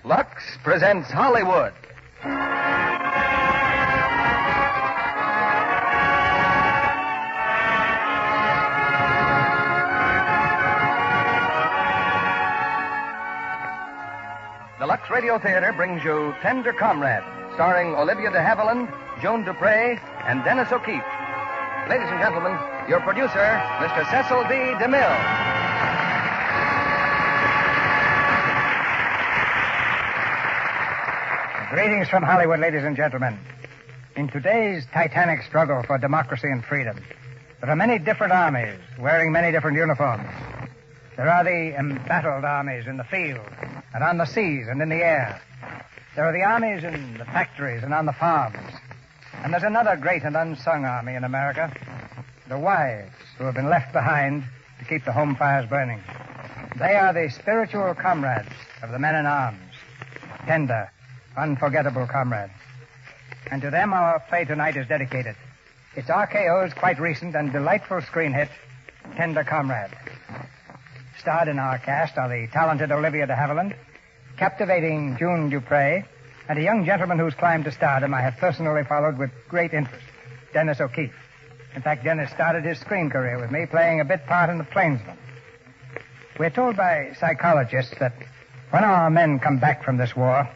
Lux presents Hollywood. The Lux Radio Theater brings you Tender Comrade, starring Olivia de Havilland, Joan Dupre, and Dennis O'Keefe. Ladies and gentlemen, your producer, Mr. Cecil B. DeMille. Greetings from Hollywood, ladies and gentlemen. In today's titanic struggle for democracy and freedom, there are many different armies wearing many different uniforms. There are the embattled armies in the field and on the seas and in the air. There are the armies in the factories and on the farms. And there's another great and unsung army in America, the wives who have been left behind to keep the home fires burning. They are the spiritual comrades of the men in arms, tender, unforgettable comrades. And to them our play tonight is dedicated. It's RKO's quite recent and delightful screen hit, Tender Comrade. Starred in our cast are the talented Olivia de Havilland, captivating June Dupre, and a young gentleman whose climb to stardom I have personally followed with great interest, Dennis O'Keefe. In fact, Dennis started his screen career with me, playing a bit part in The Plainsman. We're told by psychologists that when our men come back from this war,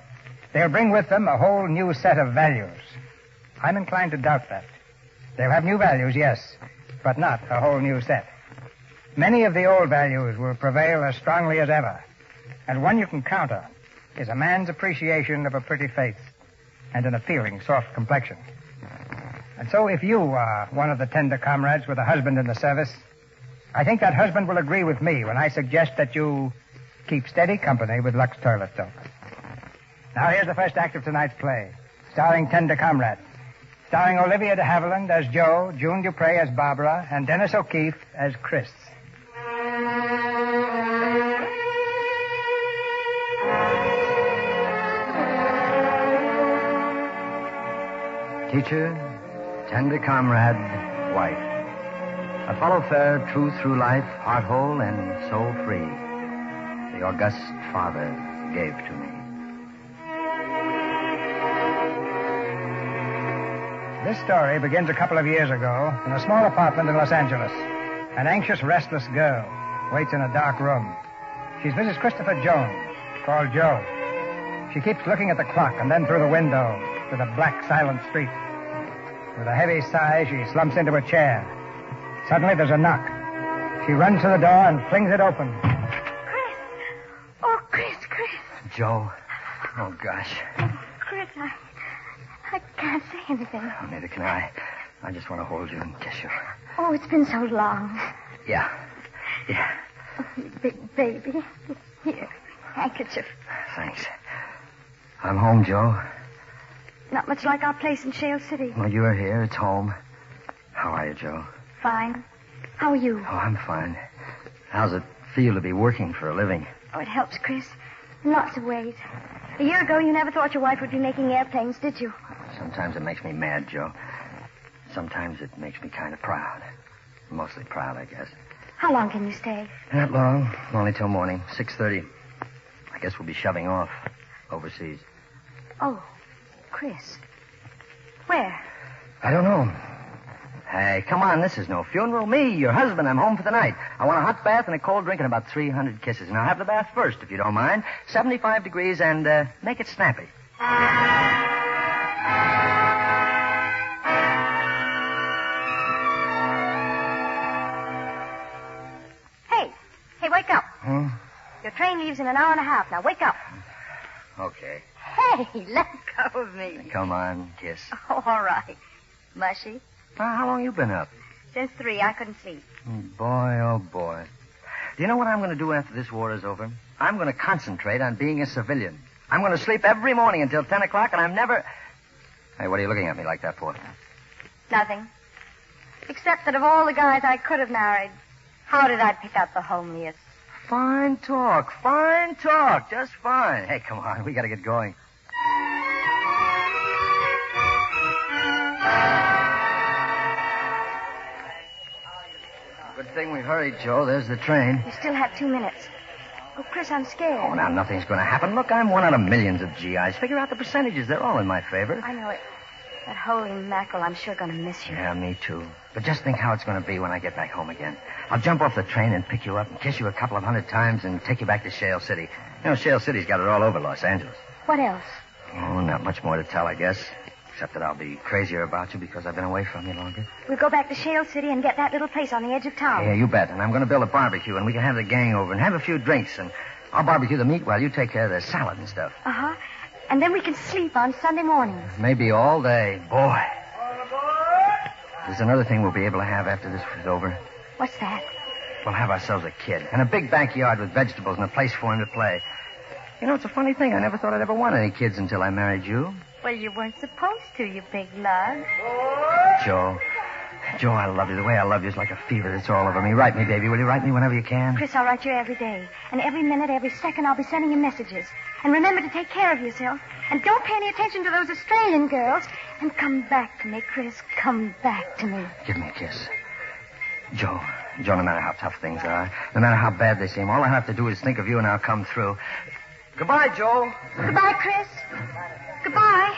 they'll bring with them a whole new set of values. I'm inclined to doubt that. They'll have new values, yes, but not a whole new set. Many of the old values will prevail as strongly as ever, and one you can count on is a man's appreciation of a pretty face and an appealing, soft complexion. And so if you are one of the tender comrades with a husband in the service, I think that husband will agree with me when I suggest that you keep steady company with Lux Toilet Soap. Now here's the first act of tonight's play, starring Tender Comrade, starring Olivia de Havilland as Jo, June Dupre as Barbara, and Dennis O'Keefe as Chris. Teacher, tender comrade, wife. I follow fair truth through life, heart whole and soul free. The august Father gave to me. This story begins a couple of years ago in a small apartment in Los Angeles. An anxious, restless girl waits in a dark room. She's Mrs. Christopher Jones, called Jo. She keeps looking at the clock and then through the window to the black, silent street. With a heavy sigh, she slumps into a chair. Suddenly, there's a knock. She runs to the door and flings it open. Chris! Oh, Chris! Jo. Oh, gosh. Chris, I can't say anything. Oh, neither can I. I just want to hold you and kiss you. Oh, it's been so long. Yeah. Oh, you big baby. Here, handkerchief. Thanks. I'm home, Jo. Not much like our place in Shale City. Well, you're here. It's home. How are you, Jo? Fine. How are you? Oh, I'm fine. How's it feel to be working for a living? Oh, it helps, Chris. In lots of ways. A year ago, you never thought your wife would be making airplanes, did you? Sometimes it makes me mad, Jo. Sometimes it makes me kind of proud. Mostly proud, I guess. How long can you stay? Not long. Only till morning, 6:30. I guess we'll be shoving off overseas. Oh, Chris. Where? I don't know. Hey, come on, this is no funeral. Me, your husband, I'm home for the night. I want a hot bath and a cold drink and about 300 kisses. And I'll have the bath first, if you don't mind. 75 degrees and make it snappy. Hey, wake up. Your train leaves in an hour and a half. Now, wake up. Okay. Hey, let go of me. Come on, kiss. Oh, all right. Mushy? How long you been up? Since 3, I couldn't sleep. Boy, oh, boy. Do you know what I'm going to do after this war is over? I'm going to concentrate on being a civilian. I'm going to sleep every morning until 10 o'clock, and I'm never... Hey, what are you looking at me like that for? Nothing. Except that of all the guys I could have married, how did I pick out the homeliest? Fine talk, just fine. Hey, come on, we got to get going. Good thing we hurried, Jo. There's the train. You still have 2 minutes. Oh, Chris, I'm scared. Oh, now nothing's going to happen. Look, I'm one out of millions of GIs. Figure out the percentages. They're all in my favor. I know it. That holy mackerel, I'm sure going to miss you. Yeah, me too. But just think how it's going to be when I get back home again. I'll jump off the train and pick you up and kiss you a couple of 100 times and take you back to Shale City. You know, Shale City's got it all over Los Angeles. What else? Oh, not much more to tell, I guess. Except that I'll be crazier about you because I've been away from you longer. We'll go back to Shale City and get that little place on the edge of town. Yeah, you bet. And I'm going to build a barbecue, and we can have the gang over and have a few drinks, and I'll barbecue the meat while you take care of the salad and stuff. Uh-huh. And then we can sleep on Sunday mornings. Maybe all day. Boy. There's another thing we'll be able to have after this is over. What's that? We'll have ourselves a kid and a big backyard with vegetables and a place for him to play. You know, it's a funny thing. I never thought I'd ever want any kids until I married you. Well, you weren't supposed to, you big lug. Joe, I love you. The way I love you is like a fever that's all over me. Write me, baby. Will you write me whenever you can? Chris, I'll write you every day. And every minute, every second, I'll be sending you messages. And remember to take care of yourself. And don't pay any attention to those Australian girls. And come back to me, Chris. Come back to me. Give me a kiss. Joe, no matter how tough things are, no matter how bad they seem, all I have to do is think of you and I'll come through. Goodbye, Joe. Goodbye, Chris. Goodbye.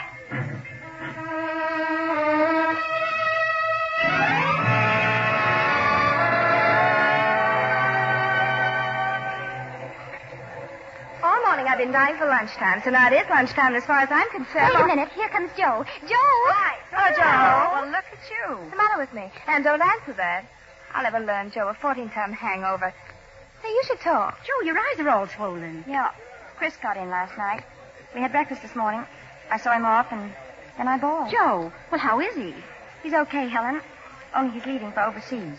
All morning I've been dying for lunchtime, so now it is lunchtime as far as I'm concerned. Wait a minute. Here comes Joe. Joe! Hi. Oh, Joe. Well, look at you. What's the matter with me? And don't answer that. I'll never learn, Joe. A 14-ton hangover. Hey, you should talk. Joe, your eyes are all swollen. Yeah. Chris got in last night. We had breakfast this morning. I saw him off, and then I bawled. Joe, well, how is he? He's okay, Helen. Only he's leaving for overseas.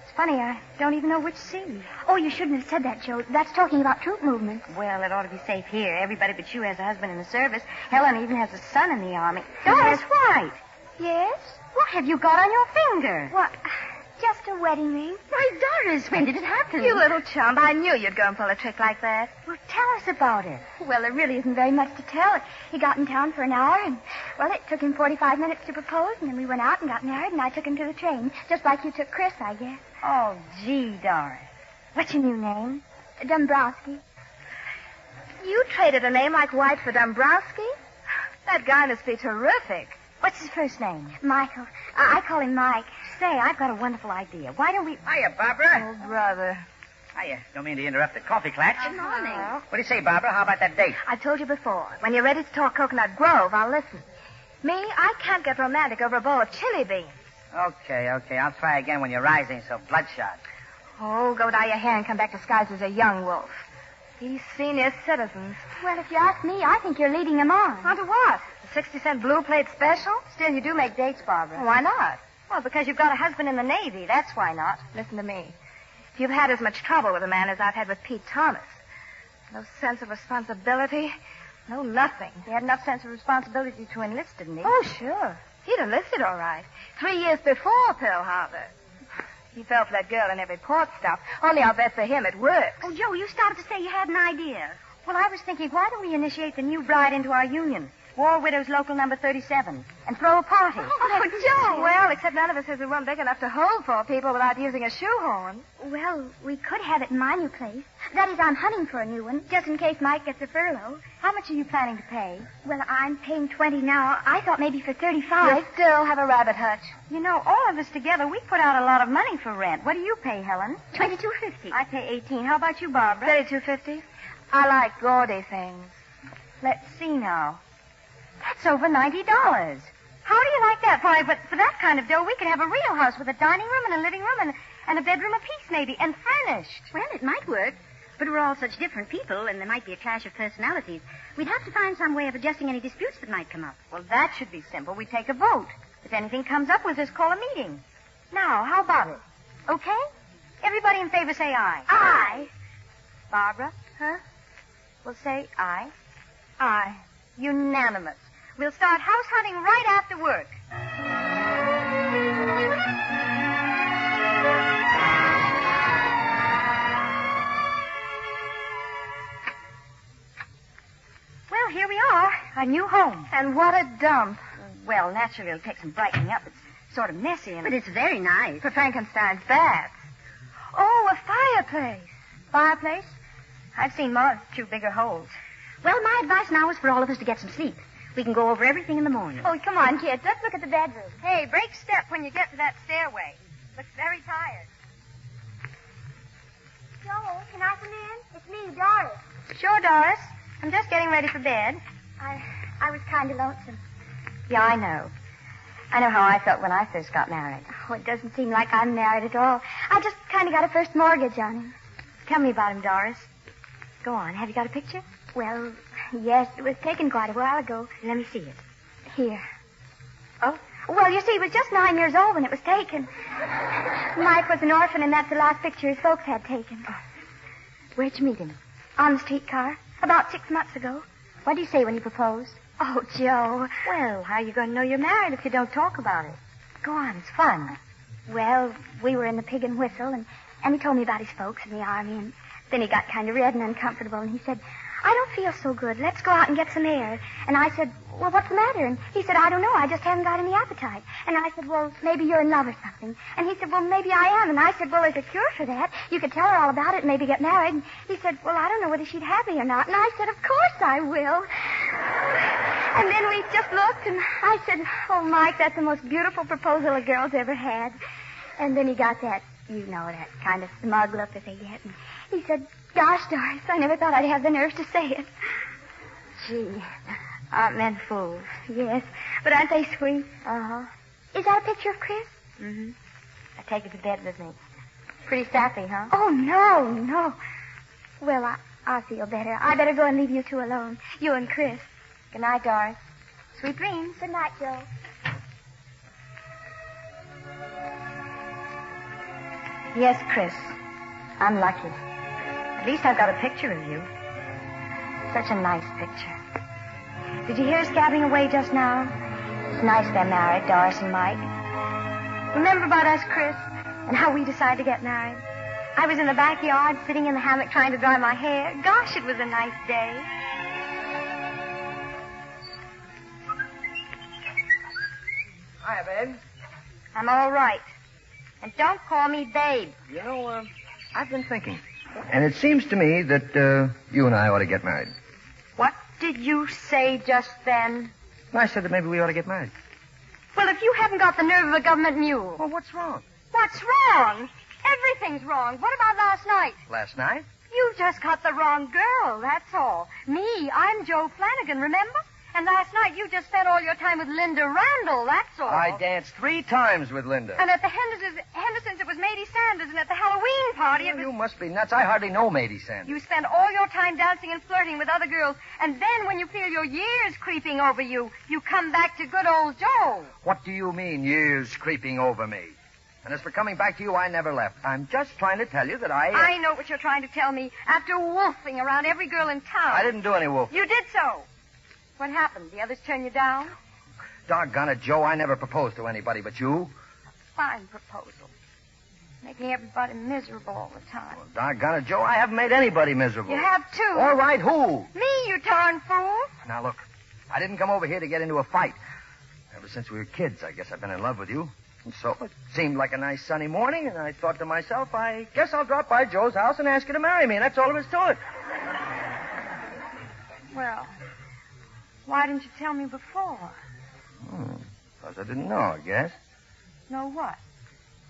It's funny, I don't even know which sea. Oh, you shouldn't have said that, Joe. That's talking about troop movements. Well, it ought to be safe here. Everybody but you has a husband in the service. Helen even has a son in the army. Doris White. Yes? What have you got on your finger? What? Just a wedding ring. Why, Doris, when did it happen? You little chump. I knew you'd go and pull a trick like that. Well, tell us about it. Well, there really isn't very much to tell. He got in town for an hour, and, well, it took him 45 minutes to propose, and then we went out and got married, and I took him to the train, just like you took Chris, I guess. Oh, gee, Doris. What's your new name? Dombrowski. You traded a name like White for Dombrowski? That guy must be terrific. What's his first name? Michael. I call him Mike. Say, I've got a wonderful idea. Why don't we... Hiya, Barbara. Oh, brother. Hiya. Don't mean to interrupt the coffee clutch. Good morning. What do you say, Barbara? How about that date? I told you before. When you're ready to talk Coconut Grove, I'll listen. Me, I can't get romantic over a bowl of chili beans. Okay. I'll try again when you're rising so bloodshot. Oh, go dye your hair and come back disguised as a young wolf. These senior citizens. Well, if you ask me, I think you're leading him on. On to what? The 60-cent blue plate special? Still, you do make dates, Barbara. Why not? Well, because you've got a husband in the Navy. That's why not. Listen to me. If you've had as much trouble with a man as I've had with Pete Thomas, no sense of responsibility, no nothing. He had enough sense of responsibility to enlist, didn't he? Oh, sure. He'd enlisted all right. 3 years before Pearl Harbor. He fell for that girl in every port stop. Only I'll bet for him it works. Oh, Joe, you started to say you had an idea. Well, I was thinking, why don't we initiate the new bride into our union? War Widows Local number 37. And throw a party. Oh, Joe. Well, except none of us has a room big enough to hold 4 people without using a shoehorn. Well, we could have it in my new place. That is, I'm hunting for a new one, just in case Mike gets a furlough. How much are you planning to pay? Well, I'm paying 20 now. I thought maybe for 35. You still have a rabbit hutch. You know, all of us together, we put out a lot of money for rent. What do you pay, Helen? $22.50. I pay 18. How about you, Barbara? $32.50. I like gaudy things. Let's see now. That's over $90. How do you like that? Why, but for that kind of dough, we could have a real house with a dining room and a living room and a bedroom apiece, maybe, and furnished. Well, it might work. But we're all such different people, and there might be a clash of personalities. We'd have to find some way of adjusting any disputes that might come up. Well, that should be simple. We take a vote. If anything comes up, we'll just call a meeting. Now, how about it? Okay? Everybody in favor say aye. Aye. Barbara? Huh? We'll say aye. Aye. Unanimous. We'll start house hunting right after work. Well, here we are, our new home. And what a dump. Well, naturally, it'll take some brightening up. It's sort of messy. And But it's very nice. for Frankenstein's baths. Oh, a fireplace. Fireplace? I've seen more, 2 bigger holes. Well, my advice now is for all of us to get some sleep. We can go over everything in the morning. Oh, come on, kids. Let's look at the bedroom. Hey, break step when you get to that stairway. Looks very tired. Joe, can I come in? It's me, Doris. Sure, Doris. I'm just getting ready for bed. I was kind of lonesome. Yeah, I know. I know how I felt when I first got married. Oh, it doesn't seem like I'm married at all. I just kind of got a first mortgage on him. Tell me about him, Doris. Go on. Have you got a picture? Well, yes, it was taken quite a while ago. Let me see it. Here. Oh? Well, you see, he was just 9 years old when it was taken. Mike was an orphan, and that's the last picture his folks had taken. Oh. Where'd you meet him? On the streetcar. About 6 months ago. What did he say when he proposed? Oh, Joe. Well, how are you going to know you're married if you don't talk about it? Go on. It's fun. Well, we were in the Pig and Whistle, and he told me about his folks in the army, and then he got kind of red and uncomfortable, and he said, I don't feel so good. Let's go out and get some air. And I said, well, what's the matter? And he said, I don't know. I just haven't got any appetite. And I said, well, maybe you're in love or something. And he said, well, maybe I am. And I said, well, there's a cure for that. You could tell her all about it and maybe get married. And he said, well, I don't know whether she'd have me or not. And I said, of course I will. And then we just looked, and I said, oh, Mike, that's the most beautiful proposal a girl's ever had. And then he got that, you know, that kind of smug look that they get. And he said, gosh, Doris, I never thought I'd have the nerve to say it. Gee, aren't men fools? Yes, but aren't they sweet? Uh-huh. Is that a picture of Chris? Mm-hmm. I take it to bed with me. Pretty sappy, huh? Oh, no. Well, I'll feel better. I better go and leave you two alone. You and Chris. Good night, Doris. Sweet dreams. Good night, Joe. Yes, Chris. I'm lucky. At least I've got a picture of you. Such a nice picture. Did you hear us gabbing away just now? It's nice they're married, Doris and Mike. Remember about us, Chris, and how we decided to get married? I was in the backyard, sitting in the hammock trying to dry my hair. Gosh, it was a nice day. Hiya, babe. I'm all right. And don't call me babe. You know, I've been thinking. And it seems to me that you and I ought to get married. What did you say just then? I said that maybe we ought to get married. Well, if you haven't got the nerve of a government mule. Well, what's wrong? What's wrong? Everything's wrong. What about last night? Last night? You just got the wrong girl, that's all. Me, I'm Joe Flanagan, remember? And last night you just spent all your time with Linda Randall, that's all. I danced 3 times with Linda. And at the Hendersons it was Madie Sanders, and at the Halloween party it was... You must be nuts. I hardly know Madie Sanders. You spend all your time dancing and flirting with other girls, and then when you feel your years creeping over you, you come back to good old Joe. What do you mean, years creeping over me? And as for coming back to you, I never left. I'm just trying to tell you that I know what you're trying to tell me after wolfing around every girl in town. I didn't do any wolfing. You did so. What happened? The others turned you down? Doggone it, Joe. I never proposed to anybody but you. A fine proposal. Making everybody miserable all the time. Well, doggone it, Joe. I haven't made anybody miserable. You have too. All right, who? Me, you darn fool. Now, look. I didn't come over here to get into a fight. Ever since we were kids, I guess I've been in love with you. And so it seemed like a nice sunny morning, and I thought to myself, I guess I'll drop by Joe's house and ask her to marry me, and that's all there is to it. Well... why didn't you tell me before? Because I didn't know, I guess. Know what?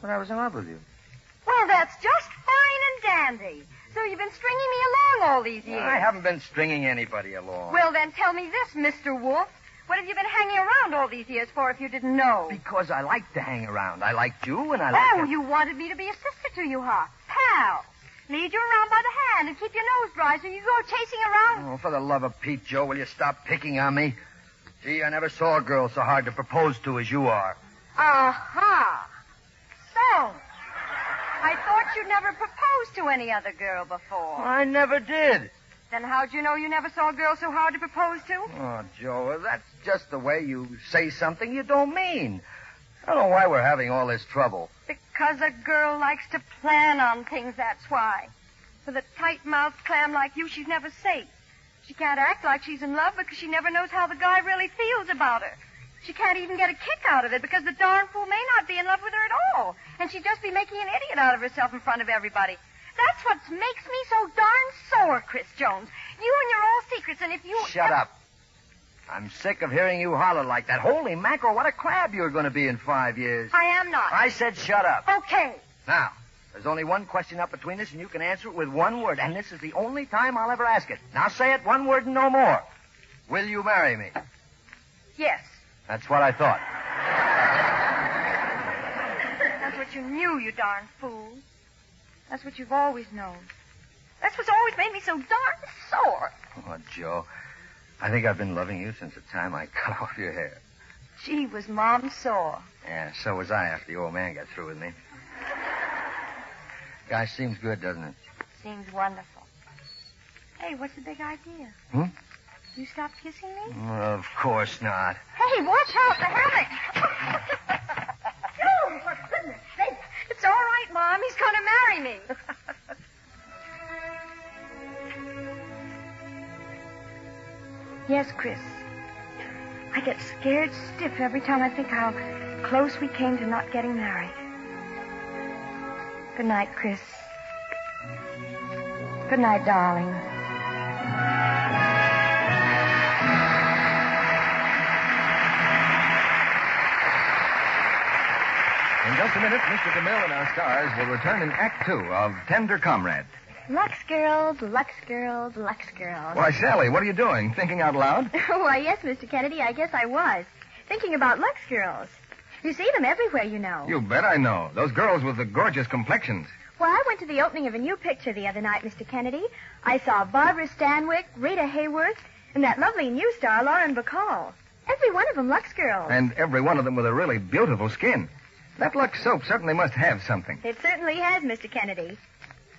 But I was in love with you. Well, that's just fine and dandy. So you've been stringing me along all these years. I haven't been stringing anybody along. Well, then tell me this, Mr. Wolf. What have you been hanging around all these years for if you didn't know? Because I like to hang around. I liked you, and I liked... Oh, you wanted me to be a sister to you, huh? Pal. Lead you around by the hand and keep your nose dry so you go chasing around. Oh, for the love of Pete, Joe, will you stop picking on me? Gee, I never saw a girl so hard to propose to as you are. Uh-huh. So, I thought you'd never proposed to any other girl before. I never did. Then how'd you know you never saw a girl so hard to propose to? Oh, Joe, that's just the way you say something you don't mean. I don't know why we're having all this trouble. Because a girl likes to plan on things, that's why. With a tight-mouthed clam like you, she's never safe. She can't act like she's in love because she never knows how the guy really feels about her. She can't even get a kick out of it because the darn fool may not be in love with her at all. And she'd just be making an idiot out of herself in front of everybody. That's what makes me so darn sore, Chris Jones. You and your old secrets, and if you... Shut up. I'm sick of hearing you holler like that. Holy mackerel, what a crab you're going to be in 5 years. I am not. I said shut up. Okay. Now, there's only one question up between us, and you can answer it with one word, and this is the only time I'll ever ask it. Now say it, one word and no more. Will you marry me? Yes. That's what I thought. That's what you knew, you darn fool. That's what you've always known. That's what's always made me so darn sore. Oh, Joe, I think I've been loving you since the time I cut off your hair. Gee, was Mom sore. Yeah, so was I after the old man got through with me. Gosh, seems good, doesn't it? Seems wonderful. Hey, what's the big idea? You stop kissing me? Of course not. Hey, watch out, the hammock. Oh, for goodness sake. It's all right, Mom. He's going to marry me. Yes, Chris. I get scared stiff every time I think how close we came to not getting married. Good night, Chris. Good night, darling. In just a minute, Mr. DeMille and our stars will return in Act 2 of Tender Comrade. Lux girls, Lux girls, Lux girls. Why, Sally, what are you doing? Thinking out loud? Why, yes, Mr. Kennedy, I guess I was. Thinking about Lux girls. You see them everywhere, you know. You bet I know. Those girls with the gorgeous complexions. Well, I went to the opening of a new picture the other night, Mr. Kennedy. I saw Barbara Stanwyck, Rita Hayworth, and that lovely new star, Lauren Bacall. Every one of them Lux girls. And every one of them with a really beautiful skin. That Lux soap certainly must have something. It certainly has, Mr. Kennedy.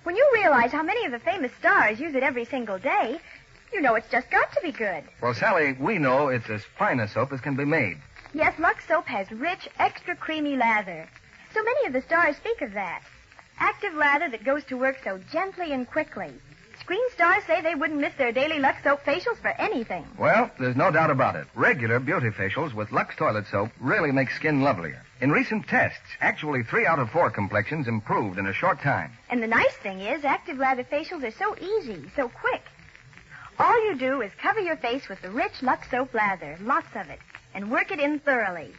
When you realize how many of the famous stars use it every single day, you know it's just got to be good. Well, Sally, we know it's as fine a soap as can be made. Yes, Lux soap has rich, extra creamy lather. So many of the stars speak of that. Active lather that goes to work so gently and quickly. Screen stars say they wouldn't miss their daily Lux soap facials for anything. Well, there's no doubt about it. Regular beauty facials with Lux toilet soap really make skin lovelier. In recent tests, actually 3 out of 4 complexions improved in a short time. And the nice thing is, active lather facials are so easy, so quick. All you do is cover your face with the rich Lux soap lather, lots of it, and work it in thoroughly.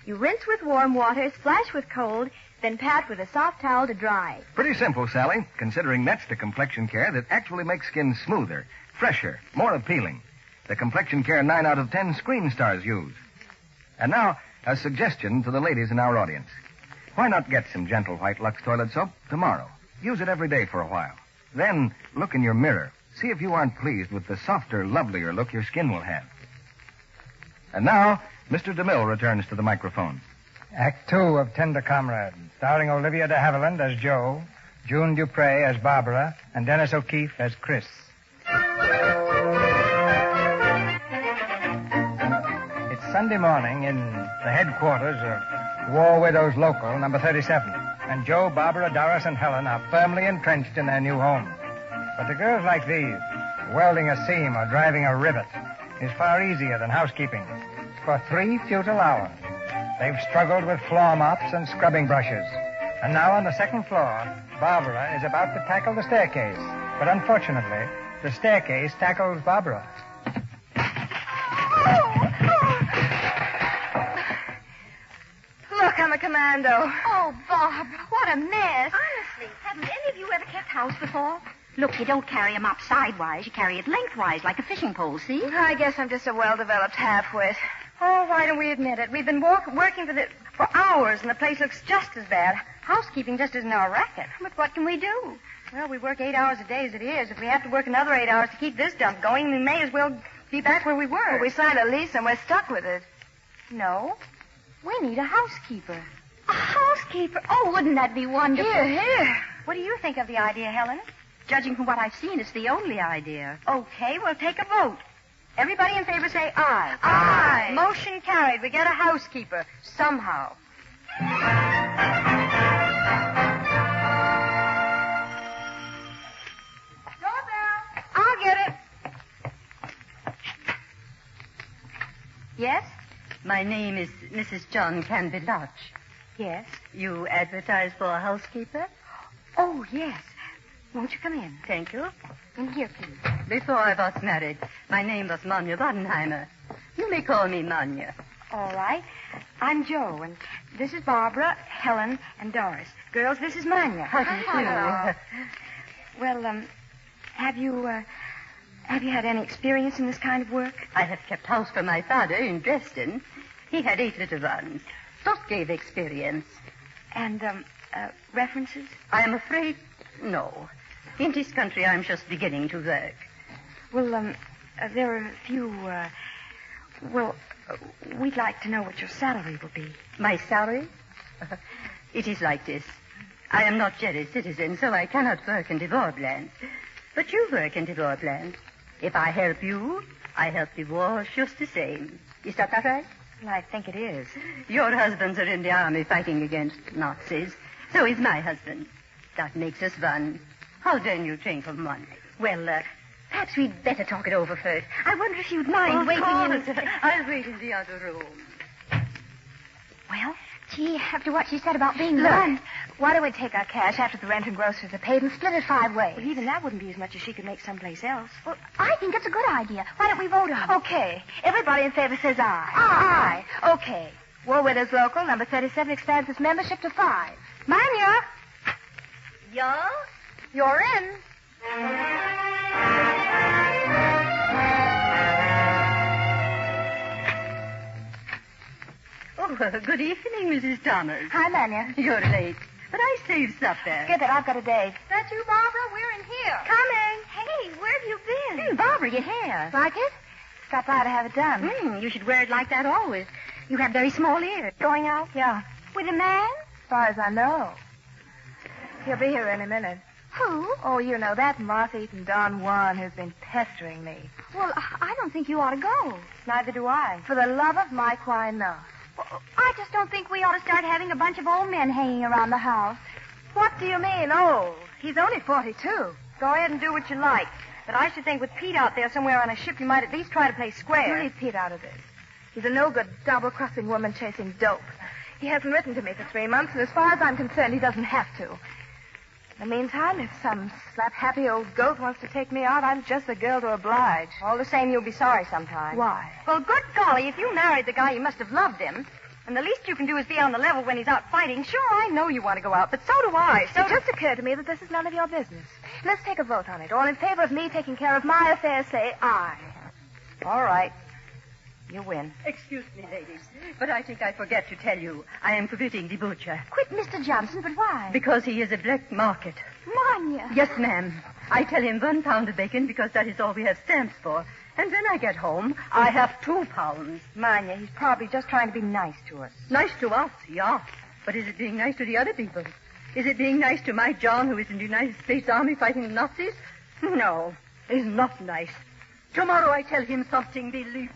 You rinse with warm water, splash with cold, then pat with a soft towel to dry. Pretty simple, Sally, considering that's the complexion care that actually makes skin smoother, fresher, more appealing. The complexion care 9 out of 10 screen stars use. And now, a suggestion to the ladies in our audience. Why not get some gentle white Lux toilet soap tomorrow? Use it every day for a while. Then look in your mirror. See if you aren't pleased with the softer, lovelier look your skin will have. And now, Mr. DeMille returns to the microphone. Act 2 of Tender Comrade, starring Olivia de Havilland as Joe, June Dupre as Barbara, and Dennis O'Keefe as Chris. It's Sunday morning in the headquarters of War Widows Local, number 37. And Joe, Barbara, Doris, and Helen are firmly entrenched in their new home. But to girls like these, welding a seam or driving a rivet is far easier than housekeeping. For 3 futile hours, they've struggled with floor mops and scrubbing brushes. And now on the second floor, Barbara is about to tackle the staircase. But unfortunately, the staircase tackles Barbara. Look, I'm a commando. Oh, Barbara, what a mess. Honestly, haven't any of you ever kept house before? Look, you don't carry 'em up sidewise. You carry it lengthwise like a fishing pole, see? I guess I'm just a well-developed half-wit. Oh, why don't we admit it? We've been working for hours, and the place looks just as bad. Housekeeping just isn't our racket. But what can we do? Well, we work 8 hours a day as it is. If we have to work another 8 hours to keep this dump going, we may as well be back where we were. Well, we signed a lease, and we're stuck with it. No. We need a housekeeper. A housekeeper? Oh, wouldn't that be wonderful? Here. What do you think of the idea, Helen? Judging from what I've seen, it's the only idea. Okay, we'll take a vote. Everybody in favor say aye. Aye. Motion carried. We get a housekeeper. Somehow. Doorbell. I'll get it. Yes? My name is Mrs. John Canby Lodge. Yes. You advertise for a housekeeper? Oh, yes. Won't you come in? Thank you. In here, please. Before I was married, my name was Manya Bodenheimer. You may call me Manya. All right. I'm Joe, and this is Barbara, Helen, and Doris. Girls, this is Manya. How do you do? Well, have you had any experience in this kind of work? I have kept house for my father in Dresden. He had 8 little ones. That gave experience. And, references? I am afraid, no. In this country, I'm just beginning to work. Well, there are a few, we'd like to know what your salary will be. My salary? It is like this. I am not Jerry's citizen, so I cannot work in the warland. But you work in the warland. If I help you, I help the war just the same. Is that not right? Well, I think it is. Your husbands are in the army fighting against Nazis. So is my husband. That makes us one. How then you think of money? Well, perhaps we'd better talk it over first. I wonder if you'd mind waiting in... I'll wait in the other room. Well, gee, after what she said about being Look, done... why don't we take our cash after the rent and groceries are paid and split it 5 ways? Well, even that wouldn't be as much as she could make someplace else. Well, I think it's a good idea. Why don't we vote on it? Okay. Everybody in favor says aye. Aye. Okay. War Widows Local, number 37, expands its membership to 5. Manya! Yeah? You're in. Oh, good evening, Mrs. Thomas. Hi, Manya. You're late, but I saved supper. Skip it. I've got a date. That's you, Barbara? We're in here. Coming. Hey, where have you been? Barbara, your hair. Like it? Stop by to have it done. You should wear it like that always. You have very small ears. Going out? Yeah. With a man? As far as I know. He'll be here any minute. Who? Oh, you know, that moth-eaten Don Juan who's been pestering me. Well, I don't think you ought to go. Neither do I. For the love of Mike, why not? Well, I just don't think we ought to start having a bunch of old men hanging around the house. What do you mean, old? He's only 42. Go ahead and do what you like. But I should think with Pete out there somewhere on a ship, you might at least try to play square. You leave Pete out of this. He's a no-good, double-crossing woman chasing dope. He hasn't written to me for 3 months, and as far as I'm concerned, he doesn't have to. In the meantime, if some slap-happy old goat wants to take me out, I'm just the girl to oblige. All the same, you'll be sorry sometime. Why? Well, good golly, if you married the guy, you must have loved him. And the least you can do is be on the level when he's out fighting. Sure, I know you want to go out, but so do I. So it just occurred to me that this is none of your business. Let's take a vote on it. All in favor of me taking care of my affairs, say aye. All right. You win. Excuse me, ladies, but I think I forget to tell you. I am quitting the butcher. Quit Mr. Johnson, but why? Because he is a black market. Manya. Yes, ma'am. I tell him 1 pound of bacon because that is all we have stamps for. And when I get home, I have 2 pounds. Manya, he's probably just trying to be nice to us. Nice to us, yeah. But is it being nice to the other people? Is it being nice to my John, who is in the United States Army fighting the Nazis? No, it's not nice. Tomorrow I tell him something, believe me.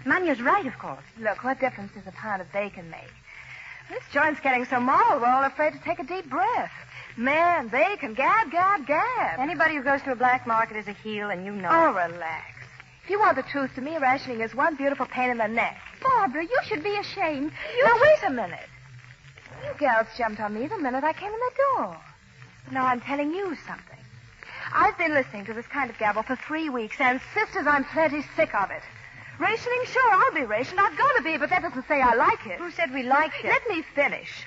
Manya's right, of course. Look, what difference does a pound of bacon make? This joint's getting so mauled, we're all afraid to take a deep breath. Man, bacon, gab, gab, gab. Anybody who goes to a black market is a heel, and you know it. Oh, relax. If you want the truth, to me, rationing is one beautiful pain in the neck. Barbara, you should be ashamed. Now, wait a minute. You gals jumped on me the minute I came in the door. Now, I'm telling you something. I've been listening to this kind of gabble for 3 weeks, and sisters, I'm plenty sick of it. Rationing? Sure, I'll be rationed. I'm going to be, but that doesn't say I like it. Who said we liked it? Let me finish.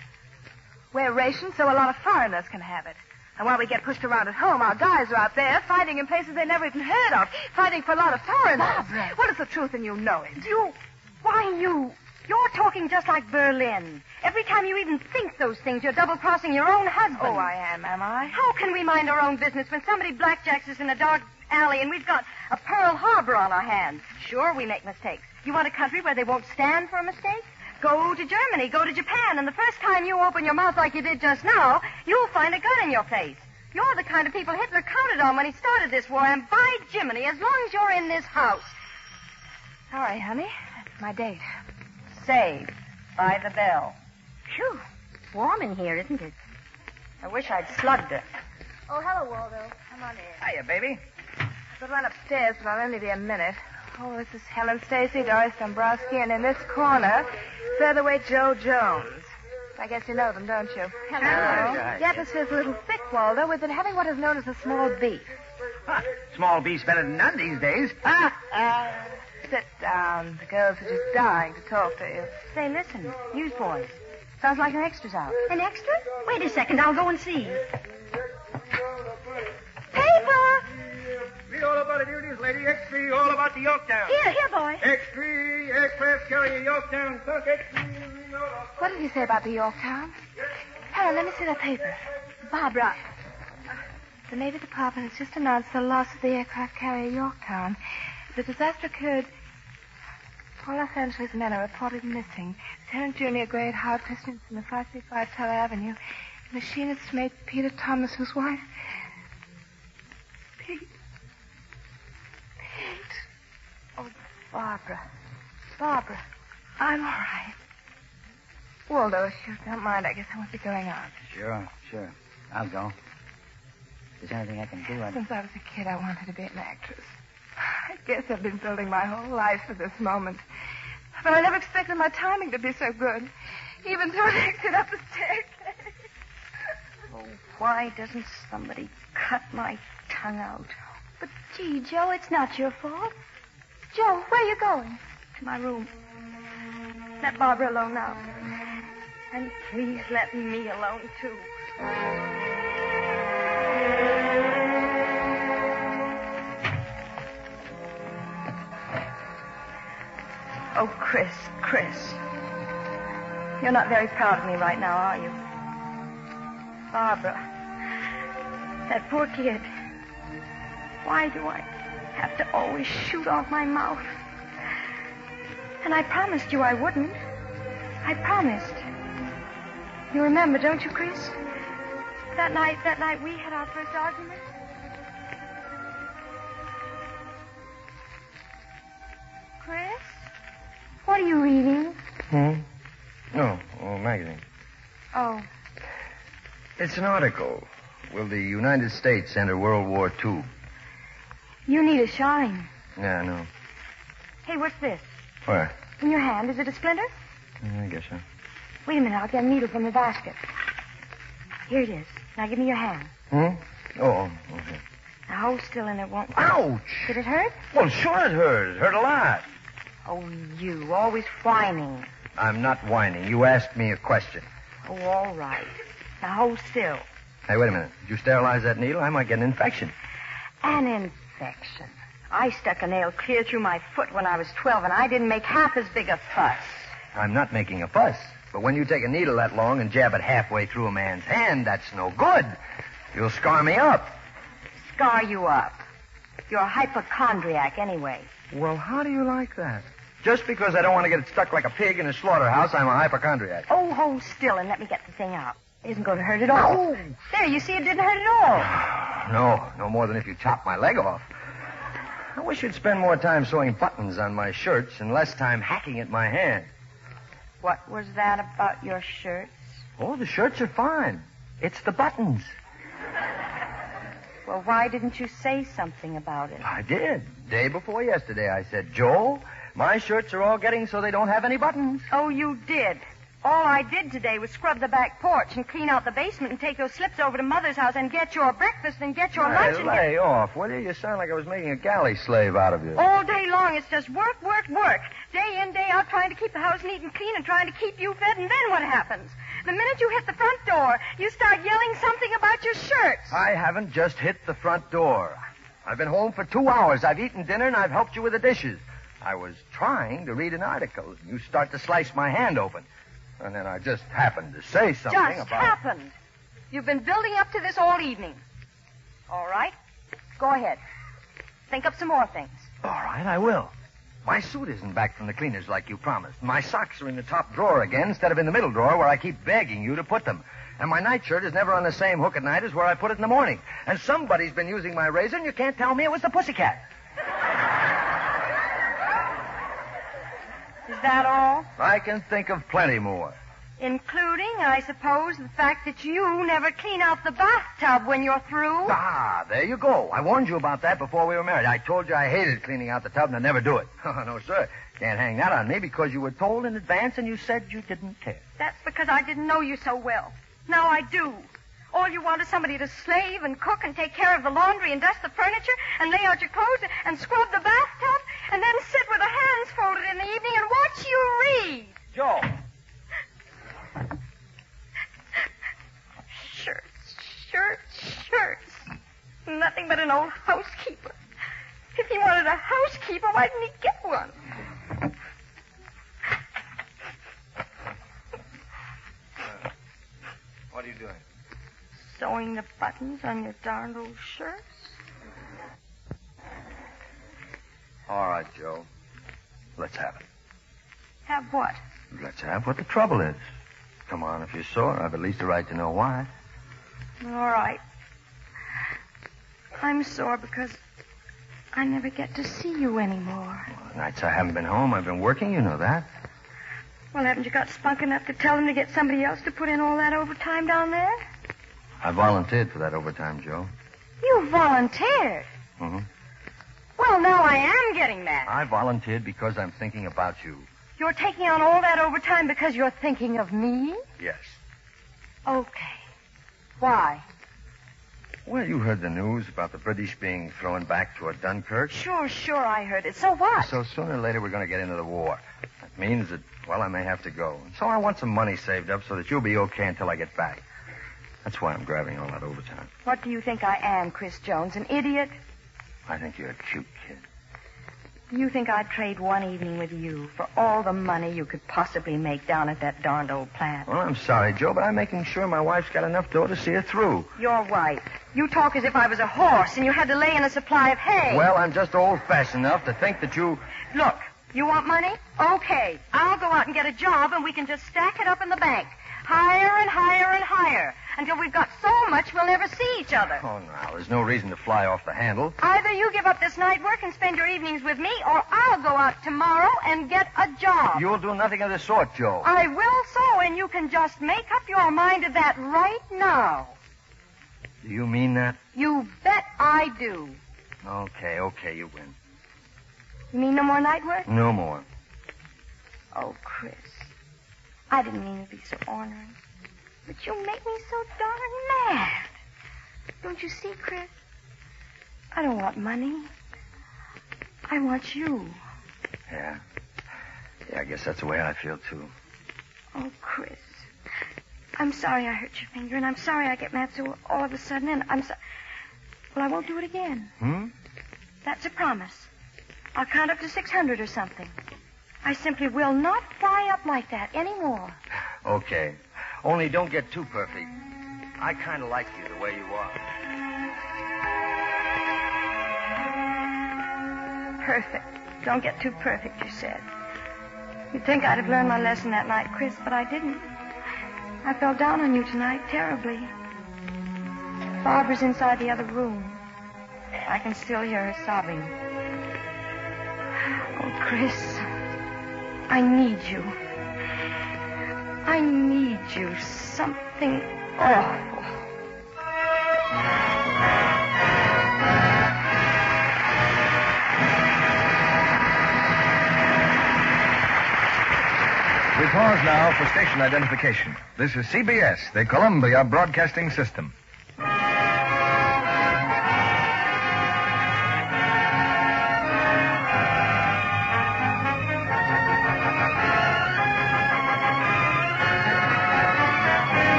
We're rationed so a lot of foreigners can have it. And while we get pushed around at home, our guys are out there fighting in places they never even heard of, fighting for a lot of foreigners. Barbara. What is the truth, and you know it? You're talking just like Berlin. Every time you even think those things, you're double-crossing your own husband. Oh, I am I? How can we mind our own business when somebody blackjacks us in a dark alley and we've got a Pearl Harbor on our hands? Sure, we make mistakes. You want a country where they won't stand for a mistake? Go to Germany, go to Japan, and the first time you open your mouth like you did just now, you'll find a gun in your face. You're the kind of people Hitler counted on when he started this war, and by Jiminy, as long as you're in this house. Sorry, honey. That's my date. Saved by the bell. Phew. Warm in here, isn't it? I wish I'd slugged it. Oh, hello, Waldo. Come on in. Hiya, baby. I could run upstairs, but I'll only be a minute. Oh, this is Helen Stacy, Doris Dombrowski, and in this corner, featherweight Joe Jones. I guess you know them, don't you? Hello. The atmosphere's a little thick, Waldo. We've been having what is known as a small beef. Huh. Small beef's better than none these days. Sit down. The girls are just dying to talk to you. Say, listen. Newsboys. Sounds like an extra's out. An extra? Wait a second. I'll go and see. Paper! Read all about the duties, lady. X3, all about the Yorktown. Here, boy. X3, express carrier Yorktown. Tuck X3. What did he say about the Yorktown? Helen, let me see that paper. Barbara. The Navy Department has just announced the loss of the aircraft carrier Yorktown. The disaster occurred. All Los Angeles men are reported missing. Lieutenant Junior grade hard pistons in the 535 Teller Avenue. The machinist's mate, Peter Thomas, whose wife... Pete. Oh, Barbara. Barbara. I'm all right. Waldo, if you don't mind, I guess I won't be going out. Sure. I'll go. If there's anything I can do, Since I was a kid, I wanted to be an actress. I guess I've been building my whole life for this moment. But I never expected my timing to be so good. Even though I exit up the staircase. Oh, why doesn't somebody cut my tongue out? But, gee, Joe, it's not your fault. Joe, where are you going? To my room. Let Barbara alone now. And please let me alone, too. Oh, Chris. You're not very proud of me right now, are you? Barbara. That poor kid. Why do I have to always shoot off my mouth? And I promised you I wouldn't. I promised. You remember, don't you, Chris? That night we had our first argument. Chris? What are you reading? No, a magazine. Oh. It's an article. Will the United States enter World War II? You need a shine. Yeah, I know. Hey, what's this? Where? In your hand. Is it a splinter? I guess so. Wait a minute. I'll get a needle from the basket. Here it is. Now give me your hand. Oh, okay. Now hold still and it won't... Ouch! Did it hurt? Well, sure it hurt. It hurt a lot. Oh, you. Always whining. I'm not whining. You asked me a question. Oh, all right. Now hold still. Hey, wait a minute. Did you sterilize that needle? I might get an infection. An infection. I stuck a nail clear through my foot when I was 12, and I didn't make half as big a fuss. I'm not making a fuss. But when you take a needle that long and jab it halfway through a man's hand, that's no good. You'll scar me up. Scar you up. You're a hypochondriac anyway. Well, how do you like that? Just because I don't want to get stuck like a pig in a slaughterhouse, I'm a hypochondriac. Oh, hold still and let me get the thing out. It isn't going to hurt at all. Oh. There, you see, it didn't hurt at all. No more than if you chopped my leg off. I wish you'd spend more time sewing buttons on my shirts and less time hacking at my hand. What was that about your shirts? Oh, the shirts are fine. It's the buttons. Well, why didn't you say something about it? I did. Day before yesterday, I said, Joe, my shirts are all getting so they don't have any buttons. Oh, you did. All I did today was scrub the back porch and clean out the basement and take those slips over to Mother's house and get your breakfast and get your lunch and lay off, will you? You sound like I was making a galley slave out of you. All day long, it's just work. Day in, day out, trying to keep the house neat and clean and trying to keep you fed, and then what happens? The minute you hit the front door, you start yelling something about your shirts. I haven't just hit the front door. I've been home for 2 hours. I've eaten dinner, and I've helped you with the dishes. I was trying to read an article, and you start to slice my hand open. And then I just happened to say something Just happened. You've been building up to this all evening. All right. Go ahead. Think up some more things. All right, I will. My suit isn't back from the cleaners like you promised. My socks are in the top drawer again instead of in the middle drawer where I keep begging you to put them. And my nightshirt is never on the same hook at night as where I put it in the morning. And somebody's been using my razor, and you can't tell me it was the pussycat. Is that all? I can think of plenty more. Including, I suppose, the fact that you never clean out the bathtub when you're through. Ah, there you go. I warned you about that before we were married. I told you I hated cleaning out the tub and I'd never do it. No, sir. Can't hang that on me because you were told in advance and you said you didn't care. That's because I didn't know you so well. Now I do. All you want is somebody to slave and cook and take care of the laundry and dust the furniture and lay out your clothes and scrub the bathtub and then sit with the hands folded in the evening and watch you read. Joe. Shirts. Nothing but an old housekeeper. If he wanted a housekeeper, why didn't he get one? What are you doing? Sewing the buttons on your darned old shirts. All right, Joe. Let's have it. Have what? Let's have what the trouble is. Come on, if you're sore, I've at least a right to know why. All right. I'm sore because I never get to see you anymore. Well, nights I haven't been home, I've been working, you know that. Well, haven't you got spunk enough to tell them to get somebody else to put in all that overtime down there? I volunteered for that overtime, Joe. You volunteered? Mm-hmm. Well, now I am getting mad. I volunteered because I'm thinking about you. You're taking on all that overtime because you're thinking of me? Yes. Okay. Why? Well, you heard the news about the British being thrown back toward Dunkirk. Sure, I heard it. So what? So sooner or later we're going to get into the war. That means that, well, I may have to go. And so I want some money saved up so that you'll be okay until I get back. That's why I'm grabbing all that overtime. What do you think I am, Chris Jones? An idiot? I think you're a cute kid. You think I'd trade one evening with you for all the money you could possibly make down at that darned old plant? Well, I'm sorry, Joe, but I'm making sure my wife's got enough dough to see her through. Your wife. You talk as if I was a horse and you had to lay in a supply of hay. Well, I'm just old-fashioned enough to think that you... Look, you want money? Okay. I'll go out and get a job and we can just stack it up in the bank. Higher and higher and higher. Until we've got so much we'll never see each other. Oh, now, there's no reason to fly off the handle. Either you give up this night work and spend your evenings with me, or I'll go out tomorrow and get a job. You'll do nothing of the sort, Joe. I will so, and you can just make up your mind to that right now. Do you mean that? You bet I do. Okay, you win. You mean no more night work? No more. Oh, Chris. I didn't mean to be so ornery. But you make me so darn mad. Don't you see, Chris? I don't want money. I want you. Yeah, I guess that's the way I feel, too. Oh, Chris. I'm sorry I hurt your finger, and I'm sorry I get mad so all of a sudden, and I'm sorry. Well, I won't do it again. That's a promise. I'll count up to 600 or something. I simply will not fly up like that anymore. Okay. Only don't get too perfect. I kind of like you the way you are. Perfect. Don't get too perfect, you said. You'd think I'd have learned my lesson that night, Chris, but I didn't. I fell down on you tonight terribly. Barbara's inside the other room. I can still hear her sobbing. Oh, Chris, I need you. I need you. Something awful. We pause now for station identification. This is CBS, the Columbia Broadcasting System.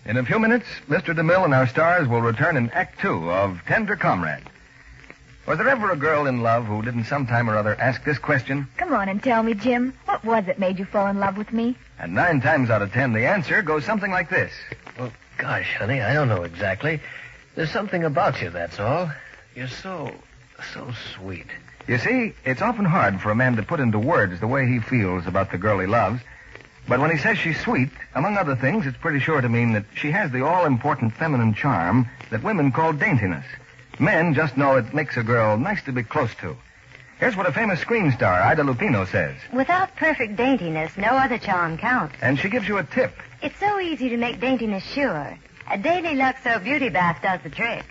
In a few minutes, Mr. DeMille and our stars will return in Act 2 of Tender Comrade. Was there ever a girl in love who didn't sometime or other ask this question? Come on and tell me, Jim. What was it made you fall in love with me? And 9 times out of 10, the answer goes something like this. Well, gosh, honey, I don't know exactly. There's something about you, that's all. You're so sweet. You see, it's often hard for a man to put into words the way he feels about the girl he loves. But when he says she's sweet, among other things, it's pretty sure to mean that she has the all-important feminine charm that women call daintiness. Men just know it makes a girl nice to be close to. Here's what a famous screen star, Ida Lupino, says. Without perfect daintiness, no other charm counts. And she gives you a tip. It's so easy to make daintiness sure. A daily Lux Soap beauty bath does the trick.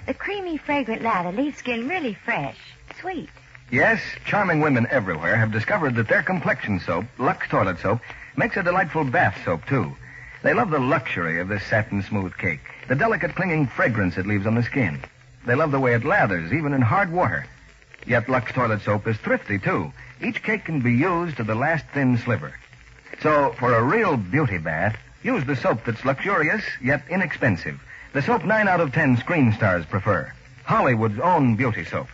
The creamy, fragrant lather leaves skin really fresh, sweet. Yes, charming women everywhere have discovered that their complexion soap, Lux Toilet Soap, makes a delightful bath soap, too. They love the luxury of this satin smooth cake, the delicate clinging fragrance it leaves on the skin. They love the way it lathers, even in hard water. Yet Lux Toilet Soap is thrifty, too. Each cake can be used to the last thin sliver. So, for a real beauty bath, use the soap that's luxurious, yet inexpensive. The soap 9 out of 10 screen stars prefer. Hollywood's own beauty soap.